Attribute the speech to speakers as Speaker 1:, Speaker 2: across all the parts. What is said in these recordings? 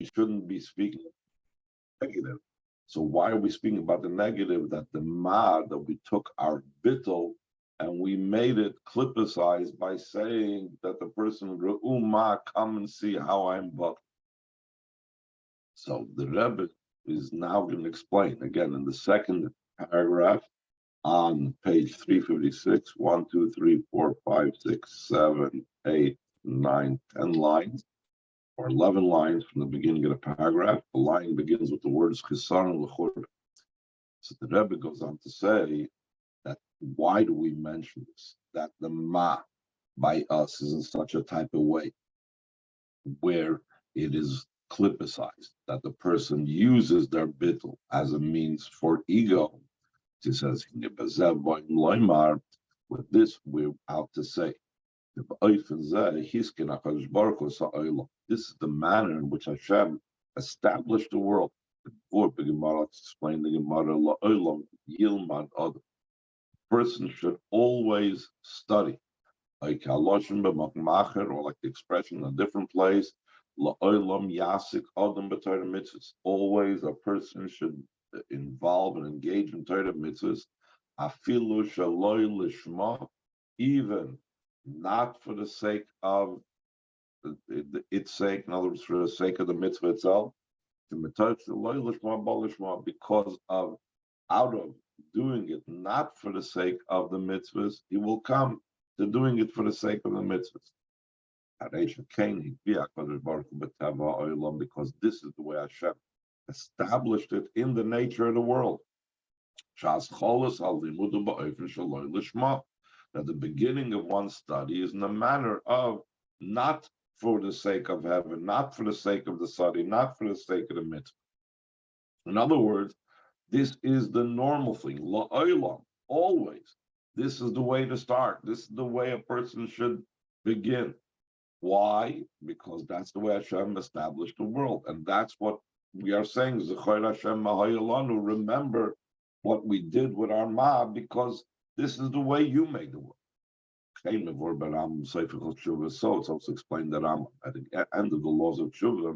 Speaker 1: we shouldn't be speaking negative. So why are we speaking about the negative? That the ma, that we took our bittel and we made it clippicized by saying that the person ma, come and see how I'm booked. So the Rebbe is now going to explain again in the second paragraph on page 356, 1, 2, 3, 4, 5, 6, 7, 8, 9, 10 lines, or 11 lines from the beginning of the paragraph. The line begins with the words Chisar and Zechor. So the Rebbe goes on to say that why do we mention this? That the ma by us is in such a type of way where it is clippicized, that the person uses their bittul as a means for ego. He says, with this, we're out to say, this is the manner in which Hashem established the world. Explain the Gemara, person should always study. Like Haloshin b'makmacher, or like the expression in a different place, la'olam yasik adam b'Torah mitzvahs. Always a person should involve and engage in Torah mitzvahs, afilu shaloi lishma, even not for the sake of its sake, in other words, for the sake of the mitzvah itself, because of out of doing it not for the sake of the mitzvahs, he will come to doing it for the sake of the mitzvahs. Because this is the way Hashem established it in the nature of the world. That the beginning of one's study is in the manner of not for the sake of heaven, not for the sake of the study, not for the sake of the mitzvah. In other words, this is the normal thing. La'olam, always. This is the way to start. This is the way a person should begin. Why? Because that's the way Hashem established the world. And that's what we are saying. Zechor Hashem Mahayalanu. Remember what we did with our ma, because this is the way you made the world. So it's also explained that at the end of the laws of Tshuva,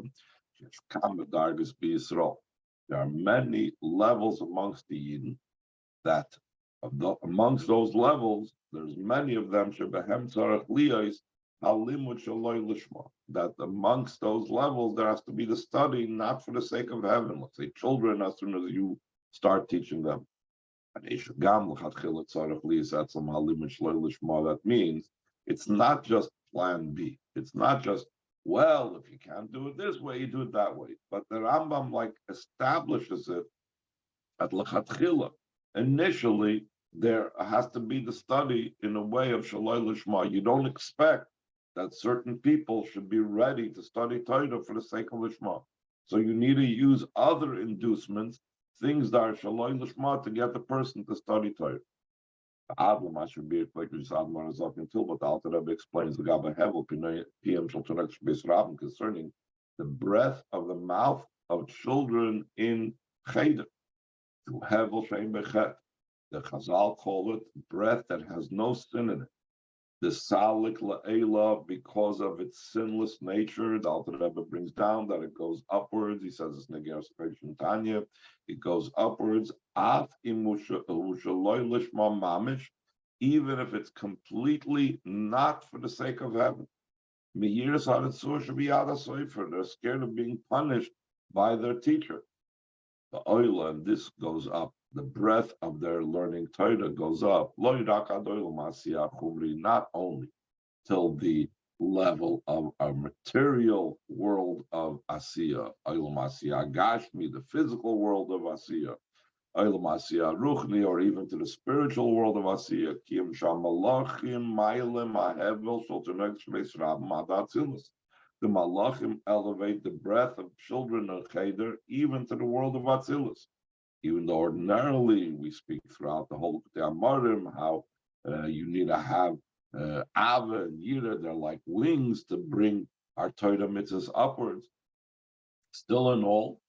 Speaker 1: there are many levels amongst the Yidden that amongst those levels, there's many of them that amongst those levels there has to be the study not for the sake of heaven. Let's say children, as soon as you start teaching them. That means it's not just plan B. It's not just, well, if you can't do it this way, you do it that way. But the Rambam establishes it at lechatchila. Initially, there has to be the study in a way of shaloi lishma. You don't expect that certain people should be ready to study Torah for the sake of lishma. So you need to use other inducements, things that are shaloi lishma, to get the person to study Torah. Adlam, I should be like we said, until, but the Alter Rebbe explains the Gabba Hevel PM concerning the breath of the mouth of children in Cheder. To Hevel Shein Bechet. The Chazal call it breath that has no sin in it. The Salik La'ela, because of its sinless nature, the Alter Rebbe brings down that it goes upwards. He says it's Neger Separation Tanya. It goes upwards. Af imushaloi lishma mamish, even if it's completely not for the sake of heaven. Meyiras haratzur should be yada soifer. They're scared of being punished by their teacher. The oil, and this goes up. The breath of their learning Torah goes up. Not only till the level of a material world of Asiya, Olam Asiya Gashmi, the physical world of Asiya, Olam Asiya Ruchni, or even to the spiritual world of Asiya, Kim Shamalachim, Mailim, Ahevel, Sholtanek, Shmeis Rab, Madatzilis. The Malachim elevate the breath of children of Cheder even to the world of Atzilus. Even though ordinarily we speak throughout the whole Amarim how you need to have Ava and Yira, they're like wings to bring our Torah mitzvahs upwards. Still in all,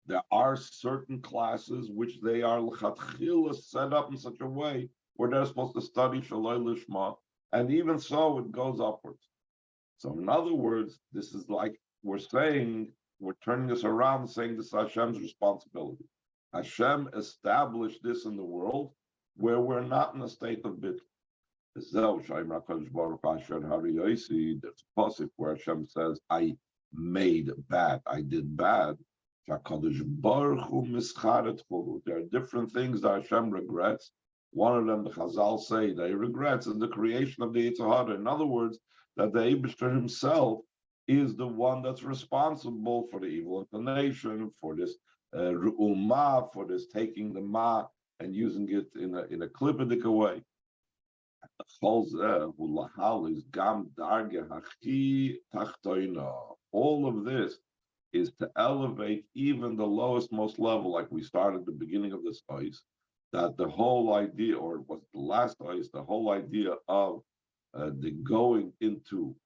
Speaker 1: there are certain classes which they are l'chatchila set up in such a way where they're supposed to study Shaloi Lishma, and even so it goes upwards. So in other words, this is like we're saying we're turning this around, saying this is Hashem's responsibility. Hashem established this in the world where we're not in a state of bit. There's a pasuk where Hashem says, "I made bad, I did bad." There are different things that Hashem regrets. One of them, the Chazal say that he regrets, is the creation of the Yetzer Hara. In other words, that the Eibishter himself is the one that's responsible for the evil inclination, for this ru'umah, for this taking the ma and using it in a klippidik way. All of this is to elevate even the lowest most level, like we started at the beginning of this ice, that the whole idea, or was the last ice, the whole idea of the going into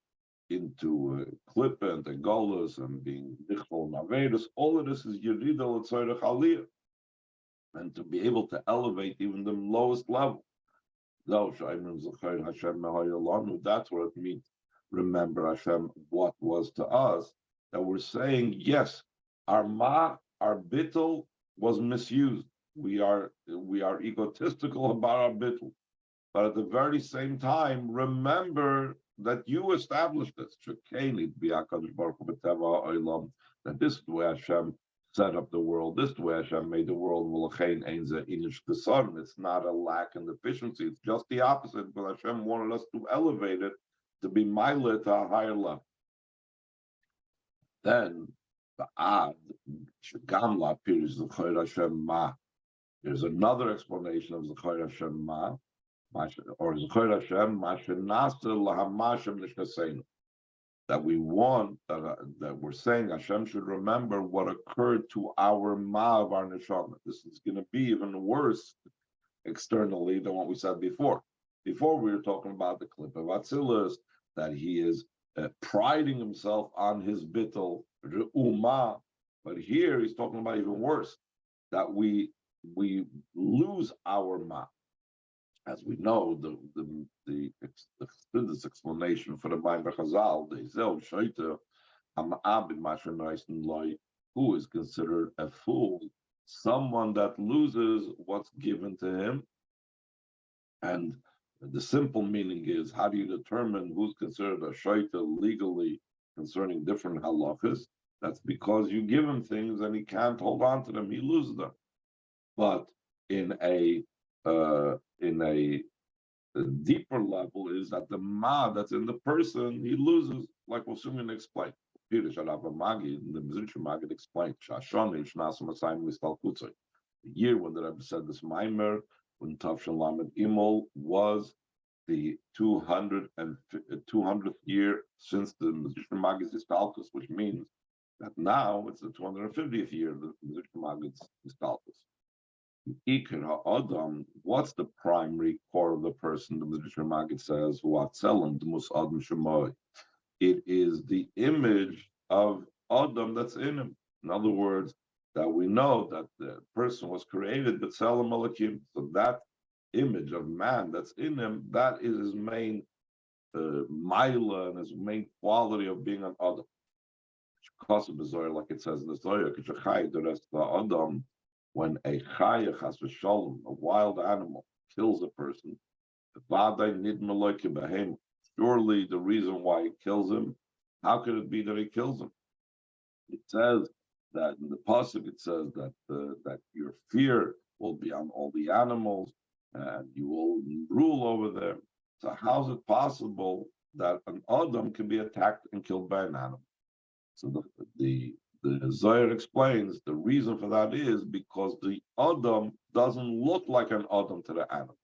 Speaker 1: Klippa and the Golas and being Nichol and Avedus, all of this is Yerida L'Tzorech Aliyah, and to be able to elevate even the lowest level. That's what it means. Remember Hashem, what was to us, that we're saying, yes, our bittul was misused. We are egotistical about our bittul. But at the very same time, remember that you established this. That this is the way Hashem set up the world. This is the way Hashem made the world. It's not a lack and deficiency. It's just the opposite. But Hashem wanted us to elevate it, to be milet to a higher level. Then there's another explanation of Zechor Hashem Ma, or Zechor Hashem Mashenasa Lahamashem Nishkasenu. That we want, that we're saying Hashem should remember what occurred to our ma of our neshama. This is going to be even worse externally than what we said before. Before we were talking about the clip of Atzilus, that he is priding himself on his bittul re'uma, but here he's talking about even worse, that we lose our ma. As we know, the explanation for the Maimer Chazal, who is considered a fool, someone that loses what's given to him. And the simple meaning is, how do you determine who's considered a shaita legally concerning different halachas? That's because you give him things and he can't hold on to them, he loses them. But in a deeper level is that the ma that's in the person, he loses, like we'll soon explain. The Mizrach Magid explained, the year when the Rebbe said this Maimer, when Tavshan Lamed Gimel was the 200th year since the Mizrach Magid's Istalkus, which means that now it's the 250th year of the Mizrach Magid's Istalkus. What's the primary core of the person? The Mizrach Magid says, it is the image of Adam that's in him. In other words, that we know that the person was created, but Selam Malakim. So that image of man that's in him, that is his main Maila and his main quality of being an Adam. Like it says in the Zohar, the rest of the Adam, when a chaya chas v'shalom, a wild animal, kills a person, surely the reason why it kills him, how could it be that it kills him? It says that in the pasuk, it says that that your fear will be on all the animals and you will rule over them. So how is it possible that an Adam can be attacked and killed by an animal? So the Zohar explains the reason for that is because the Adam doesn't look like an Adam to the animal.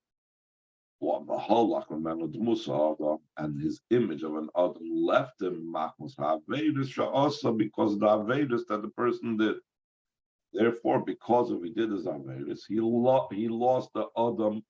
Speaker 1: And his image of an Adam left him because of the Avedus that the person did. Therefore, because of he did his Avedus, he lost the Adam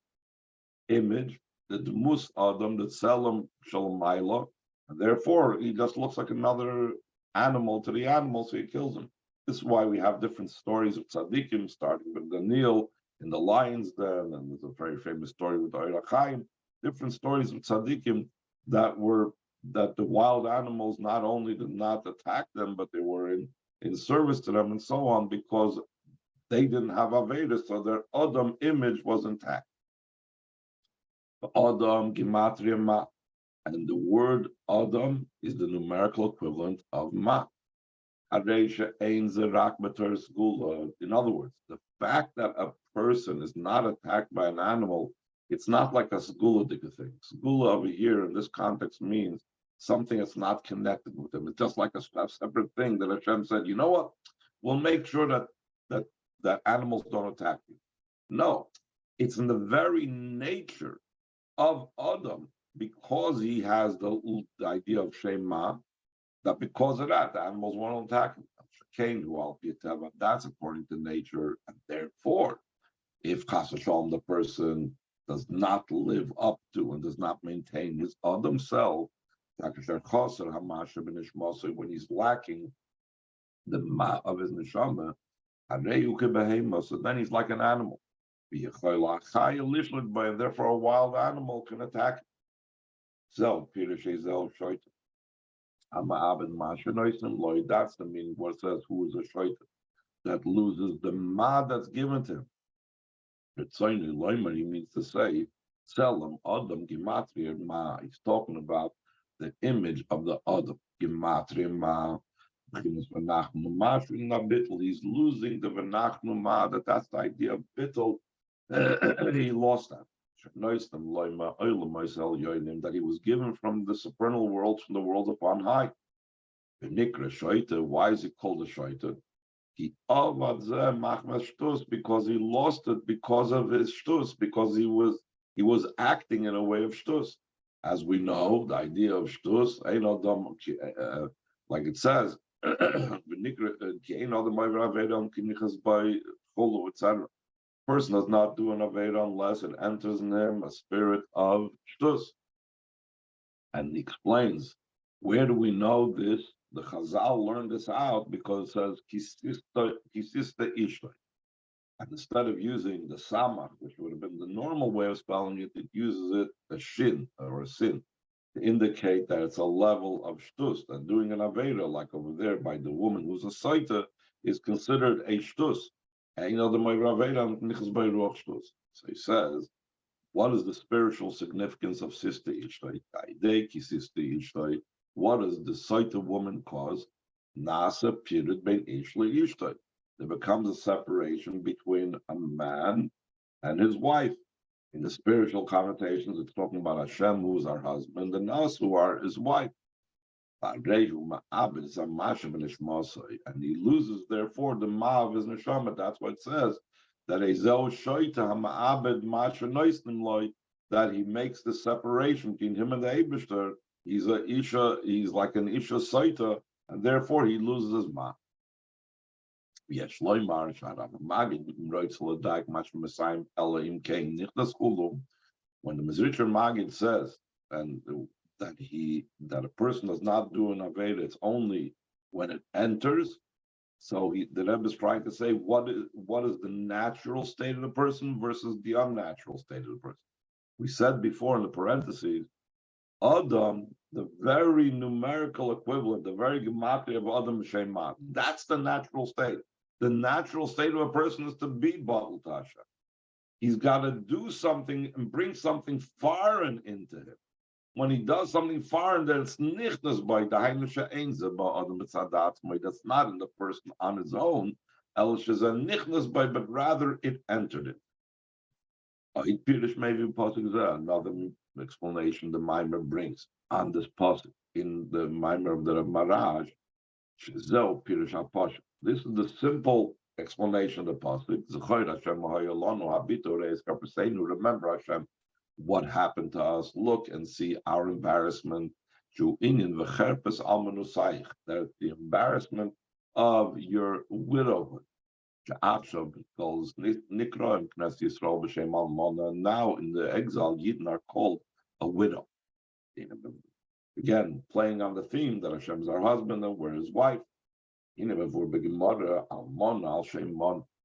Speaker 1: image, the Dmus Adam, the Tselem Shalmaila, and therefore he just looks like another animal to the animal, so he kills him. This is why we have different stories of tzaddikim, starting with Daniel in the lion's den, and there's a very famous story with Oira Chaim. Different stories of tzaddikim that the wild animals not only did not attack them, but they were in in service to them and so on, because they didn't have Aveda, so their Adam image was intact. Adam Gematria Ma. And the word Adam is the numerical equivalent of Ma. In other words, the fact that a person is not attacked by an animal, it's not like a sgula thing. Sgula over here in this context means something that's not connected with him. It's just like a separate thing that Hashem said, you know what? We'll make sure that animals don't attack you. No, it's in the very nature of Adam, because he has the idea of Shema, that because of that, the animals won't attack him. That's according to nature, and therefore, if Chas v'shalom, the person does not live up to and does not maintain his Adam self, when he's lacking the ma of his neshama, so then he's like an animal. And therefore, a wild animal can attack him. So, that's the meaning what it says, who is a shaitan that loses the ma that's given to him. He means to say, Selam, Adam, Gematria, Ma. He's talking about the image of the Adam, Gematria, Ma. He's losing the V'nachnu Ma, that's the idea of bittul. He lost that. That he was given from the supernal world, from the world upon high. Why is it called a shaita? Because he lost it because of his shtus, because he was acting in a way of shtus. As we know, the idea of shtus, like it says, etc. Person does not do an Aveda unless it enters in him a spirit of shtus. And he explains, where do we know this? The Chazal learned this out because it says, kisista ishtay. And instead of using the samach, which would have been the normal way of spelling it, it uses it a shin or a sin to indicate that it's a level of shtus. And doing an Aveda, like over there by the woman who's a saita, is considered a shtus. And so he says, what is the spiritual significance of sister ishtay? What does the saita woman cause? Nasa pirid ben ishli ishtay. There becomes a separation between a man and his wife. In the spiritual connotations, it's talking about Hashem, who is our husband, and us, who are his wife. And he loses, therefore, the ma of his neshama. That's what it says, that that he makes the separation between him and the Eibishter. He's a isha, he's like an isha saita, and therefore he loses his ma. When the Mizritcher Magid says that a person does not do an Aveda, it's only when it enters. So the Rebbe is trying to say what is the natural state of the person versus the unnatural state of the person. We said before in the parentheses, Adam, the very numerical equivalent, the very gematria of Adam Shema, that's the natural state. The natural state of a person is to be Baal Tasha. He's got to do something and bring something foreign into him. When he does something foreign, that's nichnas by the heimische Einze by Adam Tzadatzmai. That's not in the person on his own. Else is a nichnas by, but rather it entered it. Maybe another explanation the Maimer brings on this pasuk in the Maimer of the Maraj. This is the simple explanation of the pasuk. Remember Hashem, what happened to us? Look and see our embarrassment. That the embarrassment of your widowhood. Now in the exile, Yidden are called a widow. Again, playing on the theme that Hashem is our husband and we're his wife. The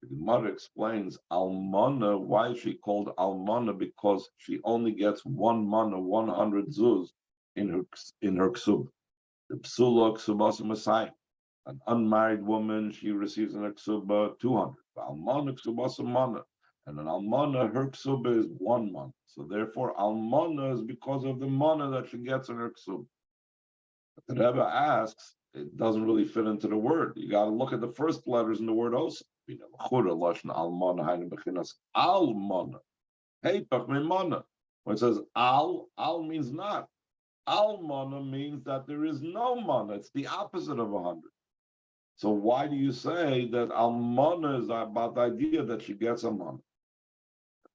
Speaker 1: Gemara explains Almana, why is she called Almana? Because she only gets one mana, 100 zuz in her ksub. The psula ksubas Messiah. An unmarried woman, she receives an ksuba 200. Almana ksuba samana. And an almana, her ksuba is 1 month. So therefore, almana is because of the mana that she gets in her ksuba. But the Rebbe asks, it doesn't really fit into the word. You got to look at the first letters in the word also. Almana. Heipach mimana. When it says al means not. Almana means that there is no mana. It's the opposite of 100. So why do you say that almana is about the idea that she gets a mana?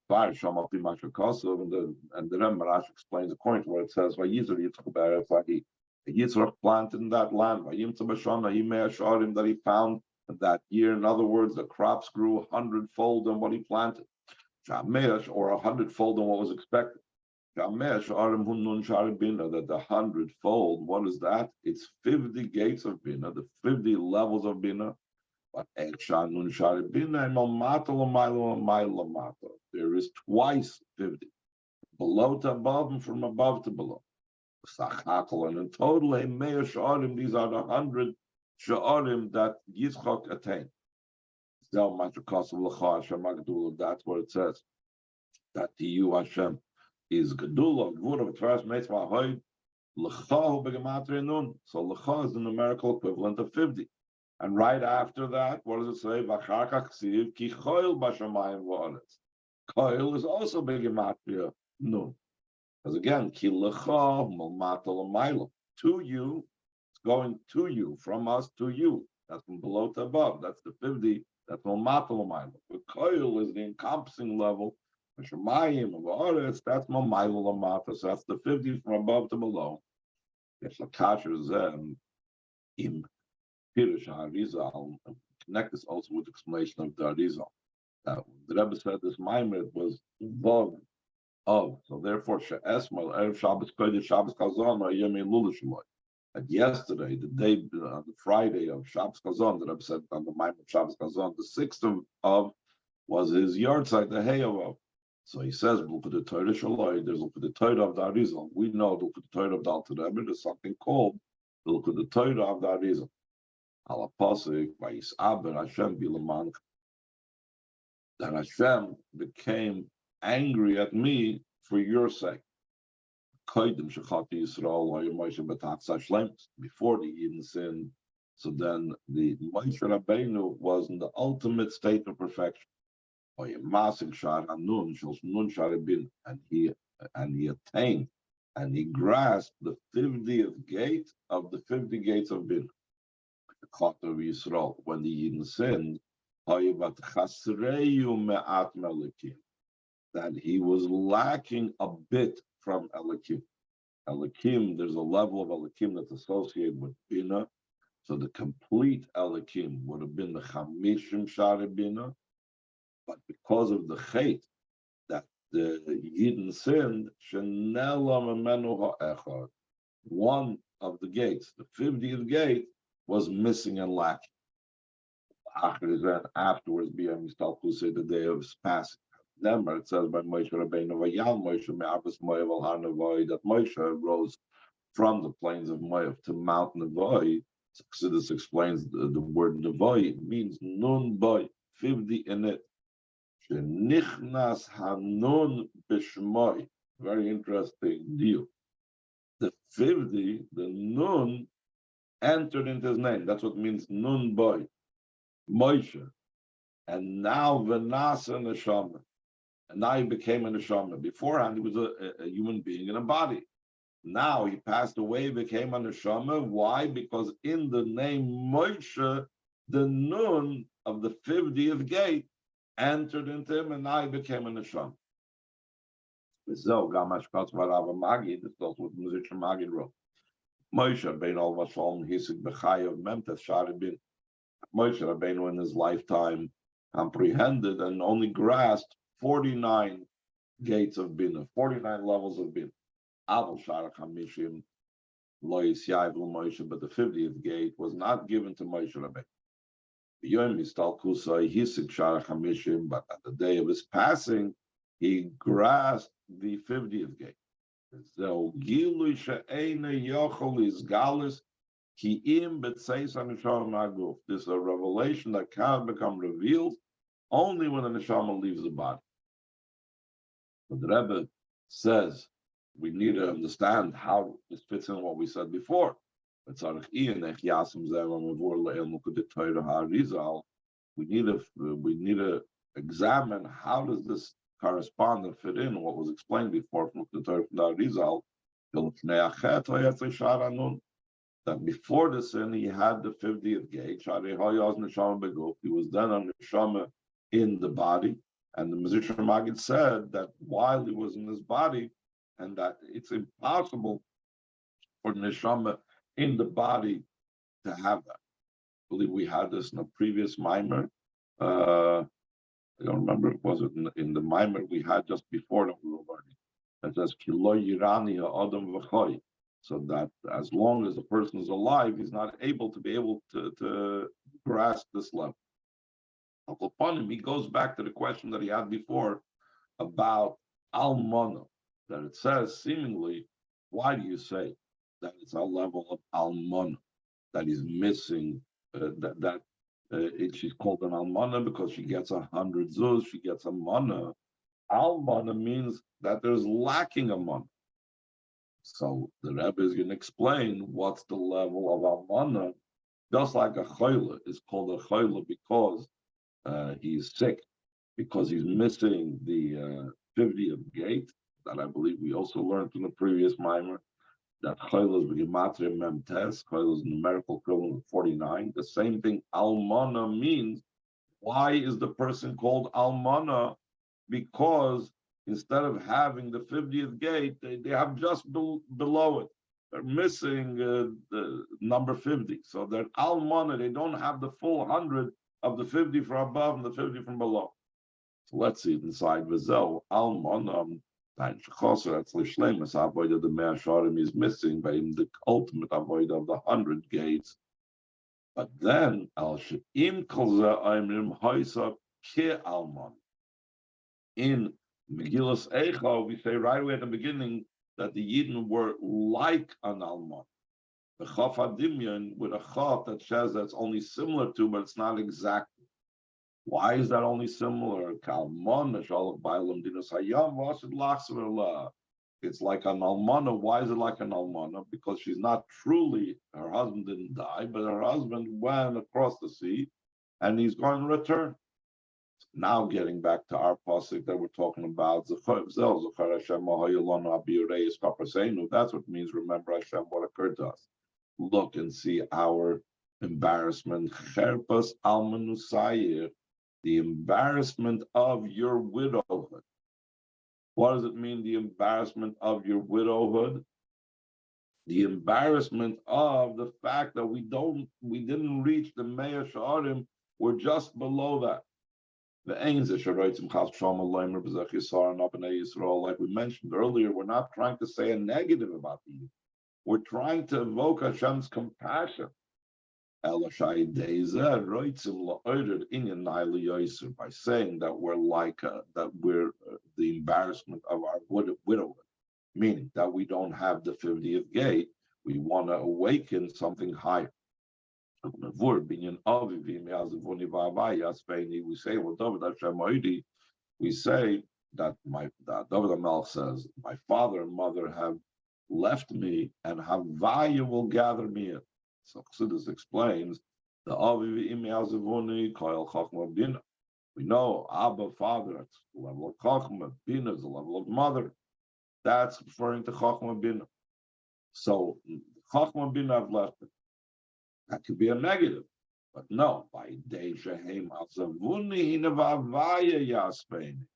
Speaker 1: And the Rebbe explains according to what it says, Yitzchak planted in that land, that he found that year. In other words, the crops grew 100-fold in what he planted, or 100-fold in what was expected. That the 100-fold, what is that? It's 50 gates of Bina, the 50 levels of Bina. But there is twice 50, below to above and from above to below. And in total, these are the 100 sha'arim that Yitzchak attained. That's what it says. That to you, Hashem, is Gedula, Gvura, V'tvaras Meitzvah Hoyd, L'chahu B'gematria Nun. So L'cha is the numerical equivalent of 50. And right after that, what does it say? V'achar kach ksiv ki choil b'shamayim v'aretz. Choil is also B'gematria Nun. Because again, ki l'cha m'lmata l'mayla. To you, it's going to you, from us to you. That's from below to above. That's the 50. That's m'lmata l'mayla. The choil is the encompassing level. Shemayim of Oretz, that's Mamayla Lamata, so that's the 50 from above to below. Yes, Lakasher Zem im Pirush HaArizal, connect this also with the explanation of the Arizal. The Rebbe said this Maimed was above of, so therefore She'esmal, Erev Shabbos Kodesh, Shabbos Chazon, or Yom Elul Shemoy. And yesterday, the day, the Friday of Shabbos Chazon, the Rebbe said on the Maimed of Shabbos Chazon, the 6th of was his yard site, the Hayavav. So he says, look at the Torah Shaloi, there's look at the Torah of the Arizal. We know look at the Torah of the Alter Rebbe, there's something called look at the Torah of the Arizal. Al Pasik, Vayis Aber Hashem Bilaman, that Hashem became angry at me for your sake. Before the Yidden sinned, so then the Moshe Rabbeinu was in the ultimate state of perfection. And he attained and he grasped the 50th gate of the 50 gates of Bin. The Chot of Yisrael, when the Yidden sinned, that he was lacking a bit from Elokim. Elokim, there's a level of Elokim that's associated with Bina. So the complete Elokim would have been the Chamishim Shari Bina. But because of the chait that the Yidden sinned, one of the gates, the 50th gate, was missing and lacking. Afterwards, the day of his passing. Then it says by Moshe Rabbeinu, that Moshe rose from the plains of Moav to Mount Nevoy. So this explains the word Nevoy. It means Nun Boy, 50 in it. Nichnas Hanun Bishmoy. Very interesting deal. The 50, the Nun, entered into his name. That's what it means Nun Boy, Moshe. And now Vanasa Neshama. And now he became a Neshama. Beforehand, he was a human being in a body. Now he passed away, became a Neshama. Why? Because in the name Moshe, the Nun of the 50th gate entered into him, and now he became a neshama. So, Gamashkot Varav Magi, this is what the musician Magi wrote. Moshe Rabbeinu Vashalom Hisik Bechayav Memtes Sharibin. Moshe Rabbeinu in his lifetime comprehended and only grasped 49 gates of Bina, 49 levels of Bina. Aval Sharach Hamishim Lo Yisyav Moshe, but the 50th gate was not given to Moshe Rabbeinu. But at the day of his passing, he grasped the 50th gate. Ki im b'tzeis haneshama ma'aguf. This is a revelation that can become revealed only when the neshama leaves the body. But the Rebbe says we need to understand how this fits in what we said before. We need to examine how does this correspond and fit in what was explained before from the Torah from the Arizal. That before the sin he had the 50th gate. He was then on neshama in the body, and the Mezritcher Maggid said that while he was in his body, and that it's impossible for neshama in the body to have that. I believe we had this in a previous mimer. I don't remember, was it in the mimer we had just before that we were learning. It says, Kilo Yirani Adam V'choy. So that as long as the person is alive, he's not able to grasp this level. Upon him, he goes back to the question that he had before about Almana, that it says seemingly, why do you say that it's a level of Almana, that he's missing, she's called an Almana because she gets 100 zuz, she gets a mana. Almana means that there's lacking a mana. So the Rebbe is going to explain what's the level of Almana, just like a Choyle is called a Choyle because he's sick, because he's missing the 50th gate, that I believe we also learned from the previous mimer, that Choyle is Gematria Memtes, Choyle is numerical equivalent of 49. The same thing Almana means. Why is the person called Almana? Because instead of having the 50th gate, they have just below it. They're missing the number 50. So they're almana. They don't have the full 100 of the 50 from above and the 50 from below. So let's see it inside Vizel. Almana, that's Lishlemus. Avoid the Mea Sharim is missing by the ultimate avoid of the 100 gates. But then, Al She'im Kolza Aimrim Haisa Ke Alman. In Megillas Eicha, we say right away at the beginning that the Yidden were like an Alman. The Chaf Adimyan with a Chaf that says that's only similar to, but it's not exactly. Why is that only similar? It's like an Almana. Why is it like an Almana? Because she's not truly, her husband didn't die, but her husband went across the sea and he's going to return. Now getting back to our pasuk that we're talking about, that's what it means. Remember Hashem, what occurred to us. Look and see our embarrassment. The embarrassment of your widowhood. What does it mean? The embarrassment of your widowhood. The embarrassment of the fact that we didn't reach the Mea Sha'arim. We're just below that. Like we mentioned earlier, we're not trying to say a negative about the youth. We're trying to evoke Hashem's compassion. By saying that we're the embarrassment of our widowhood, meaning that we don't have the 50th gate. We want to awaken something higher. We say that David HaMelech says, my father and mother have left me, and Havaya will gather me in. So Chassidus explains the Aviv Imi Azavuni Koil Chachma Bina. We know Abba, father, that's the level of Chachma. Bina is the level of mother. That's referring to Chachma Bina. So Chachma Bina have left me. That could be a negative, but no. By Deja Heim Azavuni Hinavavaya Yaspein,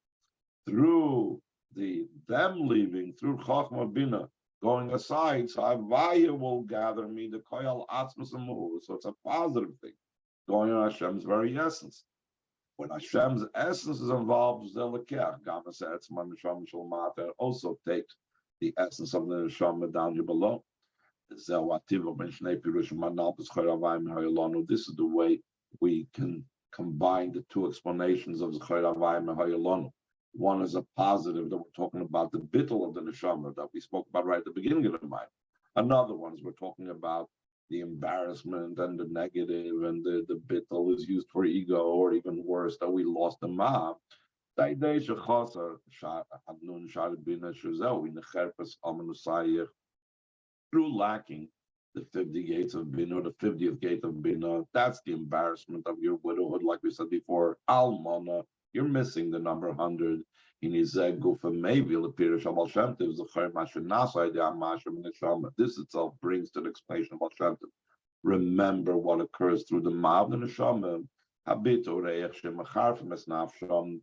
Speaker 1: through them leaving, through Chachma Bina going aside, so Avaya will gather me the Koyal Atzmas Amuhu. So it's a positive thing, going on Hashem's very essence. When Hashem's essence is involved, also takes the essence of the Neshama down here below. This is the way we can combine the two explanations of Zechor Avayim and Hayalonu. One is a positive that we're talking about the bittul of the neshama that we spoke about right at the beginning of the mind. Another one is we're talking about the embarrassment and the negative and the bittul is used for ego, or even worse, that we lost the ma. Through lacking the 50 gates of Bina, the 50th gate of Bina, that's the embarrassment of your widowhood, like we said before. Almana, you're missing the number 100. This itself brings to the explanation of Baal Shem Tov. Remember what occurs through the Ma'av and the Neshama.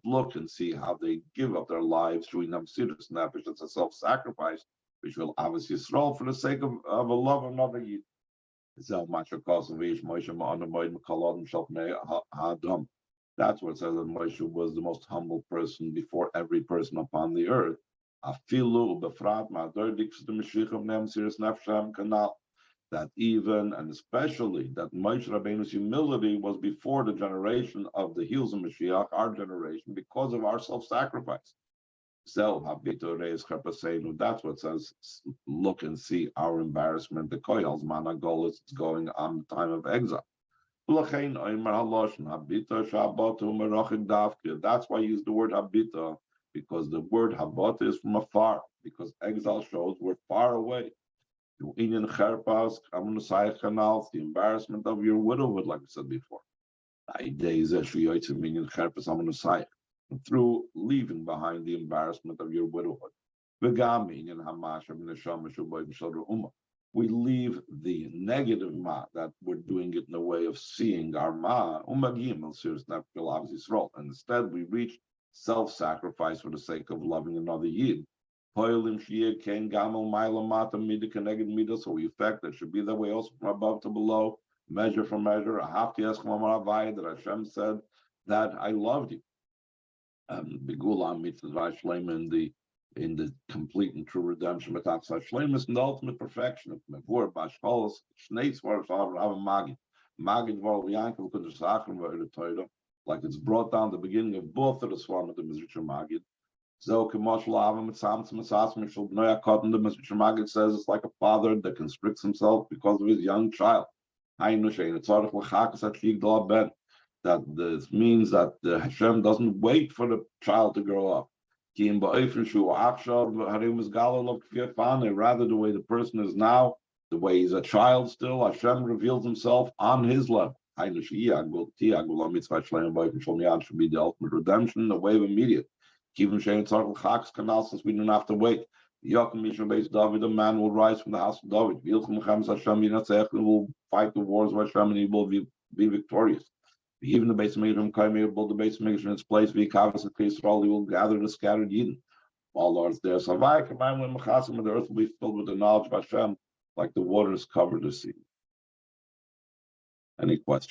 Speaker 1: Look and see how they give up their lives through Namsidus Nefesh. It's a self-sacrifice, which will obviously Yisrael for the sake of a love of another Yid. That's what it says that Moshe was the most humble person before every person upon the earth. That even and especially that Moshe Rabbeinu's humility was before the generation of the Hills of Mashiach, our generation, because of our self-sacrifice. That's what it says. Look and see our embarrassment. The koyals managol is going on the time of exile. That's why I use the word habita, because the word habata is from afar, because exile shows we're far away. The embarrassment of your widowhood, like I said before. Through leaving behind the embarrassment of your widowhood. We leave the negative ma, that we're doing it in the way of seeing our ma, and instead we reach self-sacrifice for the sake of loving another yid. So we affect that should be that way also from above to below, measure for measure. That Hashem said that I loved you. In the complete and true redemption, but that's Shleimus in the ultimate perfection. Like it's brought down the beginning of both of the Swarm of the Mizrach Magid. The Mizrach says it's like a father that constricts himself because of his young child. That this means that the Hashem doesn't wait for the child to grow up. Rather, the way the person is now, the way he's a child still, Hashem reveals himself on his level. Should be the ultimate redemption, the way of immediate. Since we don't have to wait. David, a man will rise from the house of David. He will fight the wars of Hashem and he will be victorious. Even the base of Mikdash, will build the base of Mikdash in its place. He will gather the scattered Yidden. All Lord's there. So the earth will be filled with the knowledge of Hashem, like the waters cover the sea. Any questions?